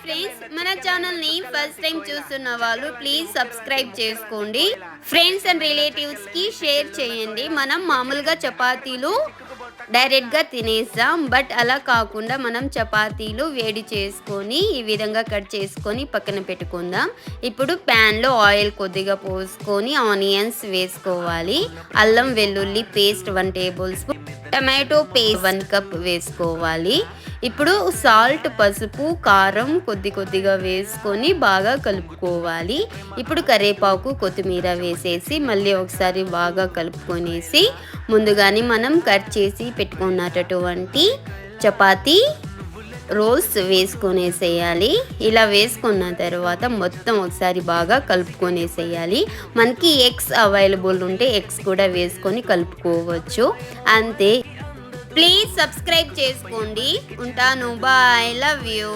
Friends, మన ఛానల్ని first time చూస్తున్న వాళ్ళు ప్లీజ్ సబ్స్క్రైబ్ చేసుకోండి. ఫ్రెండ్స్ అండ్ రిలేటివ్స్కి షేర్ చేయండి. మనం మామూలుగా చపాతీలు డైరెక్ట్గా తినేస్తాం, బట్ అలా కాకుండా మనం చపాతీలు వేడి చేసుకొని ఈ విధంగా కట్ చేసుకొని పక్కన పెట్టుకుందాం. ఇప్పుడు ప్యాన్లో ఆయిల్ కొద్దిగా పోసుకొని ఆనియన్స్ వేసుకోవాలి. అల్లం వెల్లుల్లి paste 1 tablespoon, tomato paste 1 cup వేసుకోవాలి. ఇప్పుడు సాల్ట్, పసుపు, కారం కొద్దిగా వేసుకొని బాగా కలుపుకోవాలి. ఇప్పుడు కరివేపాకు, కొత్తిమీర వేసేసి మళ్ళీ ఒకసారి బాగా కలుపుకొనేసి ముందుగానే మనం కట్ చేసి పెట్టుకున్నటువంటి చపాతీ రోల్స్ వేసుకొనేసేయాలి. ఇలా వేసుకున్న తర్వాత మొత్తం ఒకసారి బాగా కలుపుకొనేసేయాలి. మనకి ఎగ్స్ అవైలబుల్ ఉంటే ఎగ్స్ కూడా వేసుకొని కలుపుకోవచ్చు. అంతే. ప్లీజ్ సబ్స్క్రైబ్ చేసుకోండి. ఉంటాను. బాయ్. Love you.